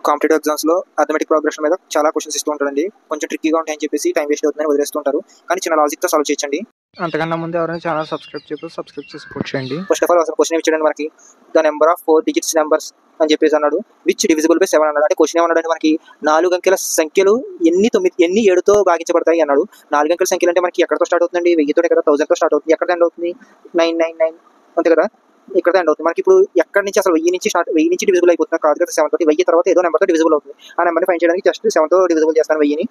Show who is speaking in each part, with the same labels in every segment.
Speaker 1: Competitive ఎగ్జామ్స్లో arithmetic progression మీద చాలా క్వశ్చన్స్ ఇస్తూ ఉంటారండి. కొంచెం ట్రిక్కీగా ఉంటాయని చెప్పేసి టైం వేస్ట్ అవుతుందని వదిలేస్తుంటారు. కానీ చిన్న లాజిక్తో సాల్వ్ చేయొచ్చండి.
Speaker 2: అంతకన్నా ముందు ఎవరైనా ఛానల్ సబ్స్క్రైబ్ చేసి సపోర్ట్ చేయండి.
Speaker 1: ఫస్ట్ ఆఫ్ ఆల్ అసలు క్వశ్చన్ ఇచ్చాడండి మనకి, the number of 4 digits numbers అని చెప్పేసి అన్నాడు, విచ్ డివిజిబుల్ బై 7 అన్నాడు. అంటే క్వశ్చన్ ఏమన్నాడు, మనకి 4 అంకెల సంఖ్యలు ఎన్ని 7తో భాగించబడతాయి అన్నాడు. 4 అంకెల సంఖ్యలు అంటే మనకి ఎక్కడతో స్టార్ట్ అవుతుందండి? 1000తో కదా, 1000తో స్టార్ట్ అవుతుంది. ఎక్కడ ఎండ్ అవుతుంది? 999 అంతే కదా, ఇక్కడ ఎండ్ అవుతుంది. మనకి ఇప్పుడు ఎక్కడి నుంచి అసలు 1000 నుంచి డివిజిబుల్ అయిపోతుంది కాదు కదా 7 తోటి. 1000 తర్వాత ఏదో నెంబర్తో డివిజిబుల్ అవుతుంది. ఆ నెంబర్ని ఫైండ్ చేయడానికి జస్ట్ 7తో డివిజిబుల్ చేస్తాను. 1000ని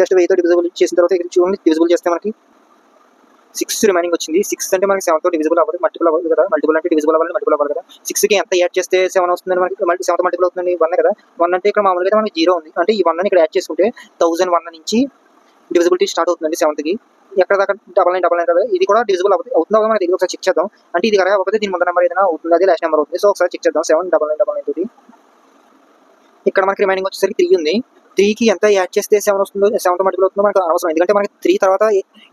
Speaker 1: జస్ట్ 1000తో డివిజిబుల్ చేసిన తర్వాత ఇక్కడ చూడండి, డివిజిబుల్ చేస్తే మనకి 6 రిమైనింగ్ వచ్చింది. 6 అంటే మనకి 7తో డివిజిబుల్ అవ్వదు, మల్టిపుల్ అవ్వదు కదా. మల్టిపుల్ అంటే డివిజిబుల్ అవ్వాలి, మల్టిపుల్ అవ్వాలి కదా. 6కి ఎంత యాడ్ చేస్తే 7 వస్తుందని మనకి 7తో మల్టిపుల్ అవుతుందండి? 1 కదా. 1 అంటే ఇక్కడ మామూలుగా మనకి 0 ఉంది. అంటే ఈ 1 ఇక్కడ యాడ్ చేసుకుంటే 1001 నుంచి డివిజిబిలిటీ స్టార్ట్ అవుతుందండి 7కి. ఎక్కడ దాకా 99 కదా, ఇది కూడా డివిజిబుల్ అవుతుందో మనకి తెలియదు. ఒకసారి చెక్ చేద్దాం. అంటే ఇది కరెక్ట్ అవ్వకపోతే దీని ముందు నెంబర్ ఏదైనా అవుతుంది, అదే లాస్ట్ నెంబర్ అవుతుంది. సో ఒకసారి చెక్ చేద్దాం. 79999 తోటి ఇక్కడ మనకి రిమైనింగ్ వచ్చేసరికి 3 ఉంది. 3కి ఎంత యాడ్ చేస్తే 7 వస్తుందో, 7తో మల్టిపుల్ అవుతుందో మనకు అవసరం. ఎందుకంటే మనకి 3 తర్వాత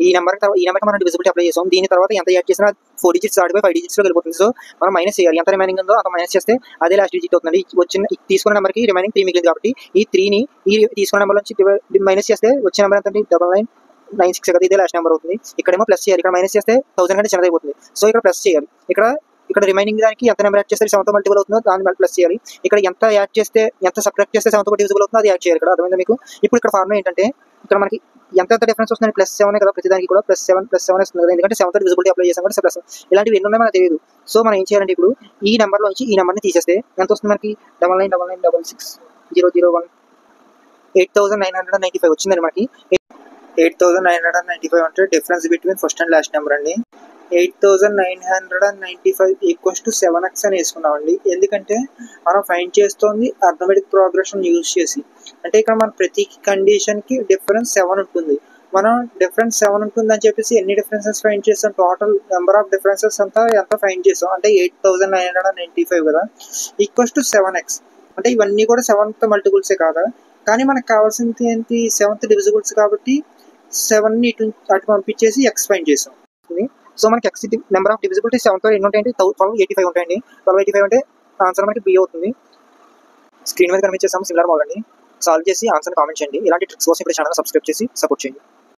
Speaker 1: ఈ నెంబర్కి మనం డివిజిబిలిటీ అప్లై చేసాం. దీని తర్వాత ఎంత యాడ్ చేసినా 4 digits దాటిపోయి 5 digitsలో వెళ్ళిపోతుంది. సో మనం మైనస్ చేయాలి. ఎంత రిమైనింగ్ ఉందో అంత మైనస్ చేస్తే అదే లాస్ట్ డిజిట్ అవుతుంది. తీసుకున్న నెంబర్కి రిమైనింగ్ 3 మిగిలింది కాబట్టి ఈ 3ని ఈ తీసుకున్న నెంబర్ నుంచి మైనస్ చేస్తే వచ్చే నెంబర్ ఎంత? 9996 కదా, ఇదే లాస్ట్ నెంబర్ అవుతుంది. ఇక్కడేమో ప్లస్ చేయాలి. ఇక్కడ మైనస్ చేస్తే 1000 కంటే చిన్నదైపోతుంది. సో ఇక్కడ ప్లస్ చేయాలి. ఇక్కడ రిమైనింగ్ దానికి ఎంత నెంబర్ యాడ్ చేస్తే 7తో మల్టిపుల్ అవుతుందో దాన్ని ప్లస్ చేయాలి. ఇక్కడ ఎంత యాడ్ చేస్తే, ఎంత సబ్ట్రాక్ట్ చేస్తే 7తో డివిజిబుల్ అవుతుందో అది యాడ్ చేయాలి. ఇక్కడ అర్థమైందా మీకు? ఇప్పుడు ఇక్కడ ఫార్ములా ఏంటంటే, ఇక్కడ మనకి ఎంత డిఫరెన్స్ వస్తుంది? +7 కదా, ప్రతి దానికి కూడా +7 వస్తుంది కదా. ఎందుకంటే 7తో డివిజిబిలిటీ అప్లై చేసాం కాబట్టి ప్లస్. ఇలాంటివి ఎన్ని ఉన్నాయో మనకు తెలియదు. సో మనం ఏం చేయాలంటే, ఇప్పుడు ఈ నెంబర్లోంచి ఈ నెంబర్ని తీసేస్తే ఎంత వస్తుంది మనకి? 9999660001 8995 వచ్చిందండి మనకి. 8995 అంటే difference between first and last number అండి. 8995 ఈక్వల్స్ టు 7x అని వేసుకున్నామండి. ఎందుకంటే మనం ఫైండ్ చేస్తోంది అర్థమెటిక్ ప్రోగ్రెషన్ యూజ్ చేసి. అంటే ఇక్కడ మన ప్రతి కండిషన్కి డిఫరెన్స్ 7 ఉంటుంది. మనం డిఫరెన్స్ 7 ఉంటుంది అని చెప్పేసి ఎన్ని డిఫరెన్సెస్ ఫైండ్ చేస్తాం? టోటల్ నెంబర్ ఆఫ్ డిఫరెన్సెస్ అంతా ఎంత ఫైండ్ చేస్తాం అంటే 8995 కదా, ఈక్వల్స్ టు 7x. అంటే ఇవన్నీ కూడా 7తో మల్టిపుల్సే కాదా. కానీ మనకు కావాల్సింది ఏంటి? 7th డివిజిబుల్స్ కాబట్టి 7ని అటు పంపించేసి x ఫైండ్ చేసాం. సో మనకి x నెంబర్ ఆఫ్ డివిజిబిలిటీ 7తో ఎన్ని ఉంటాయండి? 1285 ఉంటాయండి. 1285 అంటే ఆన్సర్ మనకి B అవుతుంది. స్క్రీన్ మీద కనిపించేసాము సిమిలర్ మోడల్ అండి. సాల్వ్ చేసి ఆన్సర్ని కామెంట్ చేయండి. ఇలాంటి ట్రిక్స్ కోసం ఇప్పుడు ఛానల్ సబ్స్క్రైబ్ చేసి సపోర్ట్ చేయండి.